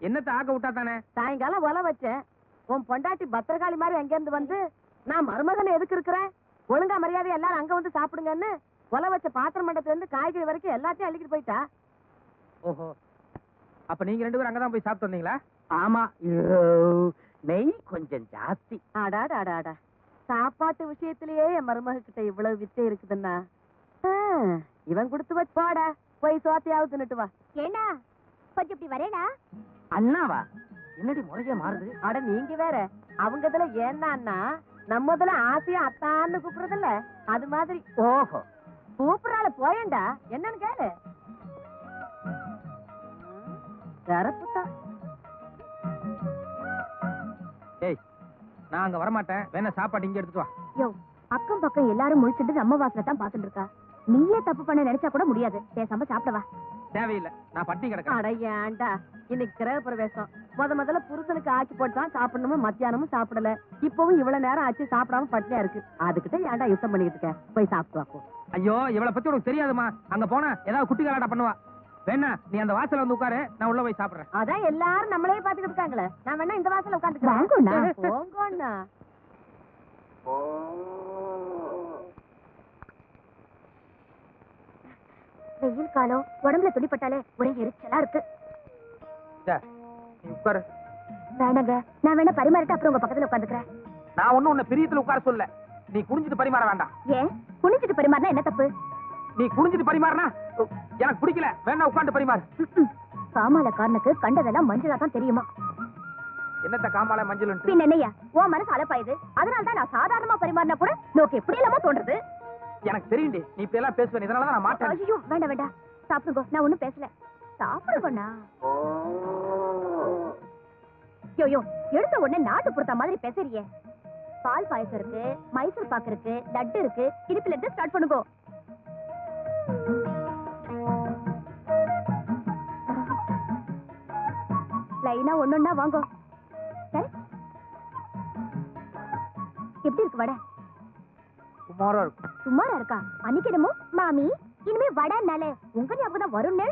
என்னத்த ஆக்க விட்டா தானே? சாயங்காலம் ஒலை வச்சேன். உன் பொண்டாட்டி பத்திரகாளி மாதிரி அங்க இருந்து வந்து நான் மருமகன் எதுக்கு இருக்கிறேன், ஒழுங்கா மரியாதை எல்லாரும் அங்க வந்து சாப்பிடுங்கன்னு ஒலை வச்ச பாத்திரம் மண்டத்துல இருந்து காய்கறி வரைக்கும் எல்லாத்தையும் அள்ளிக்கிட்டு போயிட்டா. ஓஹோ, அப்ப நீங்க 2 பேரும் அங்கதான் போய் சாப்பிட்டு வந்தீங்களா? ஆமா, நெய் கொஞ்சம் ஜாஸ்தி. ஆடாடாடாடா, சாப்பாட்டு விஷயத்திலேயே என் மருமக கிட்ட இவ்வளவு வித்தை இருக்குதுன்னா இவன் கொடுத்து வச்சாடா, போய் சோத்தையாவது தின்னுட்டு வா. ஏண்டா கொஞ்சம் இப்படி வரேடா. அண்ணாவா? என்னடி முறைய மாறுது? அட நீங்க வேற, அவங்க இதுல ஏன்னா நம்மதுல ஆசையா அத்தான்னு கூப்பிடுறதில்ல, அது மாதிரி. ஓஹோ, கூப்பிடுறால போயேண்டா, என்னன்னு கேளு. தரப்புதான். ஏய், நான் அங்க வரமாட்டேன், வேணா சாப்பாடு இங்க எடுத்துட்டு வா. யோ, அக்கம் பக்கம் எல்லாரும் முழிச்சிட்டு நம்ம வாசல தான் பாத்துட்டு இருக்கா. நீயே தப்பு பண்ண நினைச்சா கூட முடியாது, பேசாம சாப்பிடவா. தேவையில்லை, நான் பட்டினி கிடக்கிறேன். அட ஏன்டா, இன்னைக்கு கிரக பிரவேசம். முதல்ல புருஷனுக்கு ஆக்கி போட்டுதான் சாப்பிடணும், மத்தியானமும் சாப்பிடல. இப்பவும் இவ்வளவு நேரம் ஆச்சு சாப்பிடாம பட்டினியா இருக்கு. அதுக்கிட்ட ஏன்டா யுத்தம் பண்ணிக்கிட்டு இருக்க, போய் சாப்பிட்டு வாப்போ. ஐயோ, இவளை பத்தி உனக்கு தெரியாதுமா. அங்க போனா ஏதாவது குட்டி கலாட்டா பண்ணுவா. வேணா நீ அந்த வாசல்ல வந்து உட்காரு, நான் உள்ள போய் சாப்பிடுறேன். அதான் எல்லாரும் நம்மளே பாத்துக்கிட்டு இருக்காங்களே, நான் வேணா இந்த வாசல்ல வாங்கண்ணா. உட்காந்துக்கிறேன். போங்கண்ணா. வெயில் காலம், உடம்புல துணிப்பட்டாலே ஒரே எரிச்சலா இருக்கு. நீ உட்காரு. வேணாங்க, நான் வேணா பரிமாறிட்டு அப்புறம் உங்க பக்கத்துல உட்காந்துக்கிறேன். நான் ஒண்ணும் உன்னை பிரியத்துல உட்கார சொல்ல, நீ குனிஞ்சிட்டு பரிமாற வேண்டாம். ஏன் குனிஞ்சிட்டு பரிமாறினா என்ன தப்பு? நீ குனிஞ்சிட்டு பரிமாறினா எனக்கு பிடிக்கல, வேணா உட்காந்து பரிமாறு. காமாலக்காரனுக்கு கண்டதெல்லாம் மஞ்சளா தான் தெரியுமா? என்னத்த காமால மஞ்சள்? பின் என்னையா, உன் மனசு அலப்பாயுது, அதனாலதான் நான் சாதாரணமா பரிமாறினா கூட நோக்கு எப்படி எல்லாமோ தோன்றது. எனக்கு தெரியுண்டி, நீ இப்ப எல்லாம் பேசுவேன், இதனாலதான் நான் மாட்டேன். ஐயோ, வேண்டாம் வேண்டாம், சாப்பிடுங்க, நான் ஒண்ணும் பேசல. சாப்பிடுங்கண்ணா. யோ, எடுத்த உடனே நாட்டு புறத்த மாதிரி பேசுறியே. பால் பாயசம் இருக்கு, மைசூர் பாக்கு இருக்கு, லட்டு இருக்கு, இனிப்புல இருந்து ஸ்டார்ட் பண்ணுங்க. லைனா ஒன்னொன்னா வாங்க. சரி, எப்படி இருக்கு வடை? சுமாரா இருக்கும். சுமாரா இருக்கா? அன்னைக்கு என்னமோ மாமி இனிமே வடைனாலே உங்க ஞாபகம் தான் வரும்னு.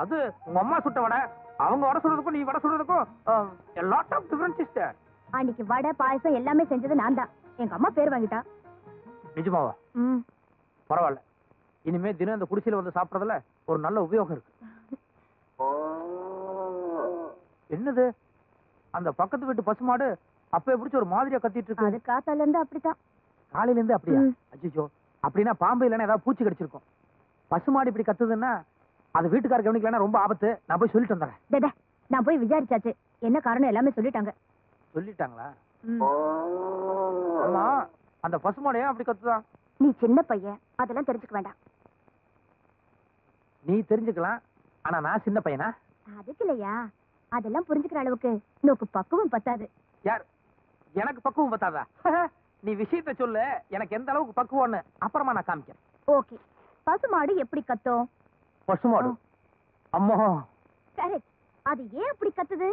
அது உங்க அம்மா சுட்ட வடை, அவங்க வடை சொல்றதுக்கும் நீ வடை சொல்றதுக்கும் a lot of difference is there. அன்னைக்கு வடை பாயசம் எல்லாமே செஞ்சது நான் தான். எங்க அம்மா பேர் வாங்கிட்டா. நிஜமாவா? ம், பரவாயில்ல, இனிமே தினம் இந்த குடிசையில வந்து சாப்பிடறதுல ஒரு நல்ல உபயோகம் இருக்கு. என்னது அந்த பக்கத்து வீட்டு பசுமாடு அப்ப பிடிச்ச ஒரு மாதிரியா கத்திட்டு அது இருக்கு? காத்தால இருந்து அப்படித்தான். காலையில இருந்து அப்படியா? ம். அச்சோ, அப்படின்னா பாம்பு இல்லைன்னா ஏதாவது பூச்சி கடிச்சிருக்கும். பசுமாடு இப்படி கத்துதுன்னா அது வீட்டுக்கார கவனிக்கலன்னா ரொம்ப ஆபத்து. நான் போய் சொல்லிட்டு வந்துடுறேன். டேடே, நான் போய் விசாரிச்சாச்சு. என்ன காரணம் எல்லாமே சொல்லிட்டாங்க. சொல்லிட்டாங்களா? ம். ஆமா, அந்த பசுமாடு ஏன் அப்படி கத்துதான்? நீ சின்ன பையன், அதெல்லாம் தெரிஞ்சுக்க வேண்டாம். நீ தெரிஞ்சுக்கலாம், ஆனா நான் சின்ன பையனா? அதுக்கு இல்லையா, அதெல்லாம் புரிஞ்சுக்கிற அளவுக்கு நோக்கு பக்குவம் பத்தாது. யார்? எனக்கு பக்குவம் பத்தாதா? நீ விஷயத்த சொல்லு, எனக்கு எந்த அளவுக்கு பக்குவம்னு அப்புறமா நான் காமிக்கிறேன். ஓகே, பசுமாடு எப்படி கத்தும்? பசுமாடு? அம்மா, கரெக்ட். அது ஏன் அப்படி கத்துது?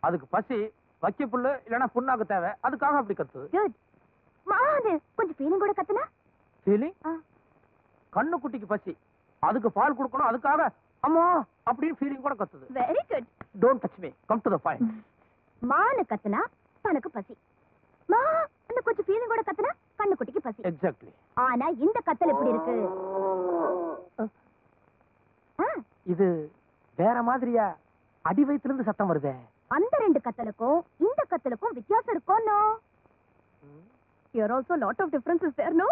அதுக்கு பசி, வைக்க புல்லு இல்லைன்னா புண்ணாக்கு தேவை, அதுக்காக அப்படி கத்துது. குட். மாடு கொஞ்சம் ஃபீலிங் கூட கத்துனா? ஃபீலிங்? ஆ. கண்ணு குட்டிக்கு பசி, அதுக்கு பால் கொடுக்கணும், அதுக்காக அம்மா அப்படின்னு ஃபீலிங் கூட கத்துது. Very good. Don't touch me, come to the point. மானு கத்துனா தனக்கு பசி. மா அந்த கொஞ்சம் ஃபீலிங் கூட கத்துனா கண்ணு குட்டிக்கு பசி. எக்ஸாக்ட்லி. ஆனா இந்த கத்தல் எப்படி இருக்கு? ஆ, இது வேற மாதிரியா? அடி வயித்துல இருந்து சத்தம் வருதே. அந்த ரெண்டு கத்தலுக்கும் இந்த கத்தலுக்கும் வித்தியாசம் இருக்கும். No, here also lot of differences there. No,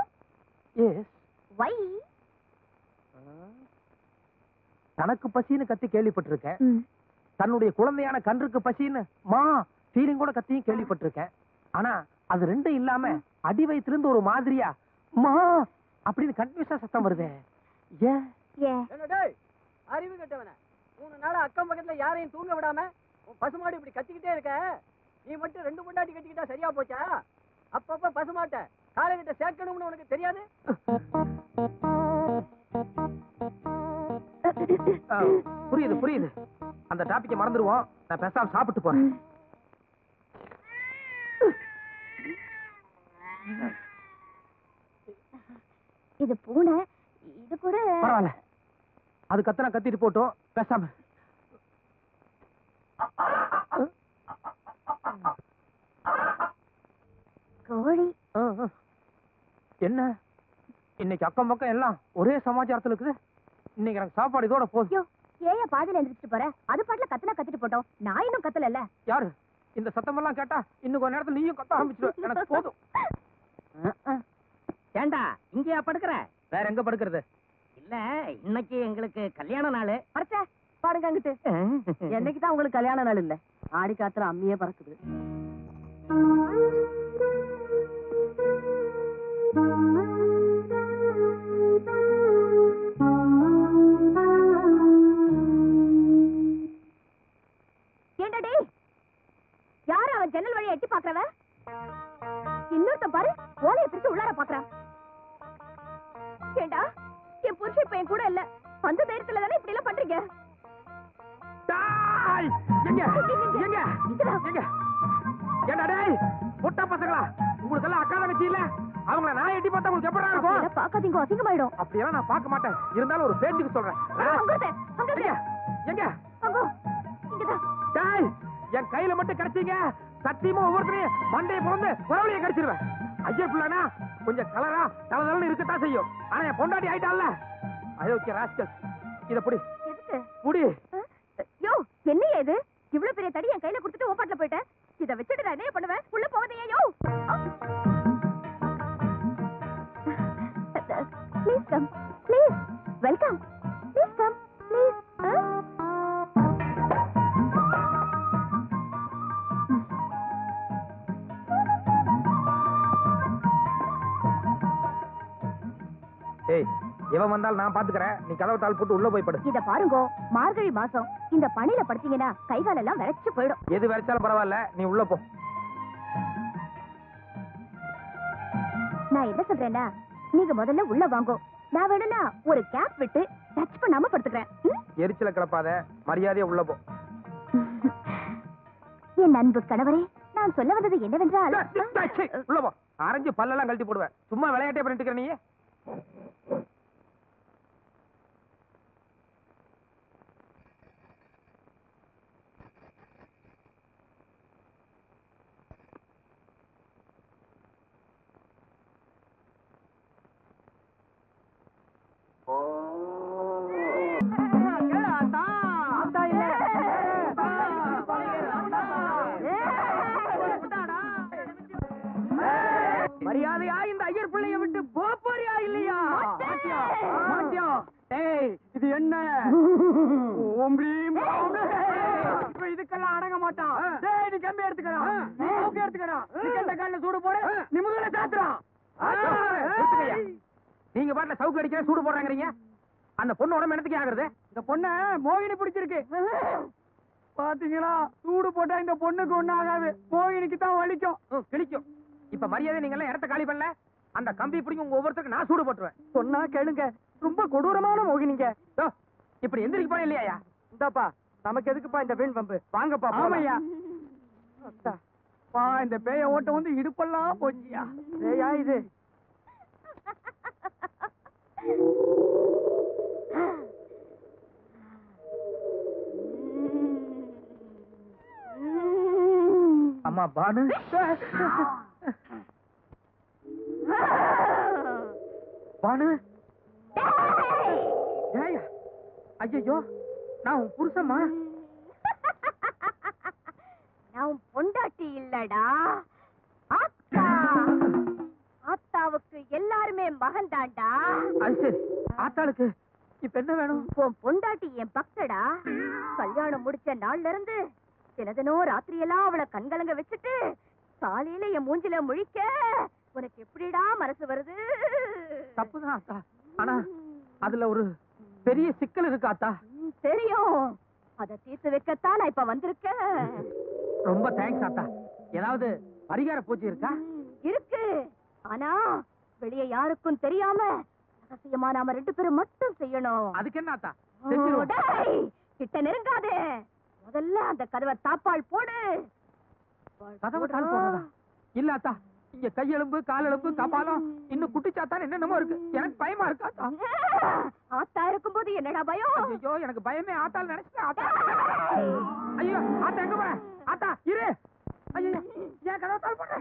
yes. why? தனக்கு பசின்னு கத்தி கேள்விப்பட்டிருக்கேன். தன்னுடைய குழந்தையான கன்றுக்கு பசின்னு மா ஃபீலிங் கூட கத்தியும் கேள்விப்பட்டிருக்கேன். ஆனா அது ரெண்டும் இல்லாம அடி வயித்துல இருந்து ஒரு மாதிரியா மா அப்படின்னு கன்ஃபியூஸா சத்தம் வருதே. ஏன்? ஏன்? அறிவு கட்டவன 3 நாளா அக்கம் பக்கத்துல யாரையும் தூங்க விடாம உன் பசுமாடு இப்படி கத்திக்கிட்டே இருக்க. நீ மட்டும் 2 பொண்டாட்டி கட்டிக்கிட்டா சரியா போச்சா? அப்பப்ப பசுமாட்ட காலைகிட்ட சேர்க்கணும்னு உனக்கு தெரியாது? புரியுது புரியுது. அந்த டாபிக்கை மறந்துடுவோம். நான் பேசாம சாப்பிட்டு போறேன். இது பூனை, இது கூட பரவாயில்ல, அது கத்தனா கத்திட்டு போட்டோம். பேசாம கோழி. என்ன இன்னைக்கு அக்கம் பக்கம் எல்லாம் ஒரே சமாச்சாரத்துல இருக்குது. இன்னைக்கு எனக்கு சாப்பாடு இதோட போதும். யோ, ஏயா பாதியில எந்திரிச்சிட்டு போற? அது பாட்டுல கத்துனா கத்திட்டு போட்டோம். நான் இன்னும் கத்தல. யாரு இந்த சத்தமெல்லாம் கேட்டா இன்னும் கொஞ்ச நேரத்துல நீயும் கத்த ஆரம்பிச்சிரு. எனக்கு போதும். ஏண்டா இங்கயா படுக்கிற? வேற எங்க படுக்கிறது? இல்ல, இன்னைக்கு எங்களுக்கு கல்யாண நாள். அரைச்சே பாருங்க அங்கிட்டு. என்னைக்கு தான் உங்களுக்கு கல்யாண நாள் இல்ல? ஆடி காத்துல அம்மியே பறக்குது. ஏண்டா டேய், யார் அவன் ஜன்னல் வழியா எட்டி பாக்குறவ? இன்னொருத்தன் பாரு, ஓலையை பிரிச்சு உள்ளார பாக்குறான். ஏண்டா, என் புருஷன் இப்ப என் கூட இல்ல. அந்த தைரியத்துல தானே இப்படி எல்லாம் பண்றீங்க? டாய்! எங்க எங்க எங்க? ஏண்டா டேய், பொட்டா பசங்களா, உங்களுக்கு எல்லாம் அக்கா தங்கச்சி இல்ல? அவங்கள நான் எட்டி பார்த்தா உங்களுக்கு எப்படா இருக்கும்? அப்படியெல்லாம் பாக்காதீங்க, அசிங்கமாயிடும். அப்படியெல்லாம் நான் பார்க்க மாட்டேன். இருந்தாலும் ஒரு பேச்சுக்கு சொல்றேன். அங்க இருந்தே, அங்க இருந்தே. எங்க? அங்கோ, இங்கதான். டேய், என் கையில மட்டும் கிடைச்சீங்க, சத்தியமா ஒவ்வொருத்தரையும் மண்டையை பிறந்து குரவழியை கடிச்சிருவேன். ஐயோ பிள்ளைனா கொஞ்சம் கலரா தலதலன்னு இருக்கத்தான் செய்யும். ஆனா என் பொண்டாட்டி ஆயிட்டான்ல, அயோக்கிய ராஸ்கல். இத புடி எதுக்கு? புடி. யோ, என்னையா இது? இவ்வளவு பெரிய தடி என் கையில கொடுத்துட்டு ஓப்பாட்ல போயிட்டேன். இத வச்சுட்டு நான் என்ன பண்ணுவேன்? உள்ள போவதையா? யோ, please come, please welcome, please come, please. ஏய், எவன் வந்தாலும் நான் பாத்துக்கறேன். நீ கதவை தாள் போட்டு உள்ள போய் படு. இத பாருங்க, மார்கழி மாசம் இந்த பனில படுத்தீங்கன்னா கை கால் எல்லாம் விரைச்சு போயிடும். எது வரைச்சாலும் பரவாயில்ல, நீ உள்ள போ. நான் என்ன சொல்றேன்னா, நீங்க முதல்ல உள்ள வாங்கோ. நான் வேணும்னா ஒரு கேப் விட்டு டச் பண்ணாம படுத்துக்கிறேன். எரிச்சல கிளப்பாத, மரியாதையா உள்ள போ. என் அன்பு கணவரே, நான் சொல்ல வந்தது என்னவென்றால், உள்ள போ. அரைஞ்சு பல்லெல்லாம் கழட்டி போடுவேன். சும்மா விளையாட்டே பண்ணிட்டு இருக்க நீ. மரியாதையா இந்த ஐயர் பிள்ளைய விட்டு போறியா இல்லையா? மாட்டியா? மாட்டியா? டேய் இது என்ன? ஓம் ரீம் ஓம் இப்ப இதுக்கெல்லாம் அடங்க மாட்டான். டேய் நீ கம்பி எடுத்துக்கடா, நீ ஓகே எடுத்துக்கடா, இந்த கால்ல சூடு போடு, நிமுகல சாத்துறான். நீங்க பாட்டுல சவுக்கு அடிக்கிற சூடு போடுறாங்கறீங்க. அந்த பொண்ணோட மெனத்துக்கு ஆகுறது. இந்த பொண்ண மோகினி பிடிச்சிருக்கு. பாத்தீங்களா, சூடு போட்டா இந்த பொண்ணுக்கு ஒண்ணு ஆகாது, மோகினிக்கு தான் வலிக்கும். கிழிக்கும். இப்ப மரியாதை நீங்க எல்லாம் இடத்த காலி பண்ணல, அந்த கம்பி பிடிக்கும் உங்க ஒவ்வொருத்தருக்கு நான் சூடு போட்டுருவேன். சொன்னா கேளுங்க, ரொம்ப கொடூரமான மோகினிங்க. யோ, இப்படி எந்திரிக்க போற இல்லையா? இந்தாப்பா, நமக்கு எதுக்குப்பா இந்த வீண் பம்பு? வாங்கப்பா. ஆமையா, பா இந்த பேய ஓட்ட வந்து இடுப்பெல்லாம் போச்சியா. பேயா இது? அம்மா பானு, பானு, ஏய்யா, ஐயோ, நான் உன் புருஷம்மா. நான் உன் பொண்டாட்டி இல்லடா, ஆத்தா. ஆத்தாவுக்கு எல்லாருமே மகன் தாண்டா. அது சரி, ஆத்தாளுக்கு இப்ப என்ன வேணும்? உன் பொண்டாட்டி என் பக்தடா. கல்யாணம் முடிச்ச நாள்ல இருந்து தினதினம் ராத்திரியெல்லாம் அவளை கண்கலங்க வச்சுட்டு காலையில என் மூஞ்சில முழிக்க உனக்கு எப்படிடா மனசு வருது? தப்புதான் ஆத்தா, ஆனா அதுல ஒரு பெரிய சிக்கல் இருக்கு ஆத்தா. தெரியும், அத தீர்த்து வைக்கத்தான் நான் இப்ப வந்திருக்கேன். ரொம்ப தேங்க்ஸ் ஆத்தா. ஏதாவது பரிகார பூஜை இருக்கா? இருக்கு, ஆனா வெளியே யாருக்கும் தெரியாம ரகசியமா நாம 2 பேரும் மட்டும் செய்யணும். அதுக்கு என்ன ஆத்தா, செஞ்சிருவோம். டேய், கிட்ட நெருங்காதே. முதல்ல அந்த கதவை தாப்பால் போடு. கதவை தாள் போடுறதா? இல்ல ஆத்தா, இங்க கையெலும்பு காலெலும்பு கபாலம் இன்னும் குட்டிச்சாத்தான் என்னென்னமோ இருக்கு. எனக்கு பயமா இருக்கு ஆத்தா. ஆத்தா இருக்கும்போது என்னடா பயம்? ஐயோ, எனக்கு பயமே ஆத்தாள் நினைச்சேன் ஆத்தா. ஐயோ, ஆத்தா எங்க போற? ஆத்தா இரு. ஐயோ, ஏன் கதவை தாள் போடுற?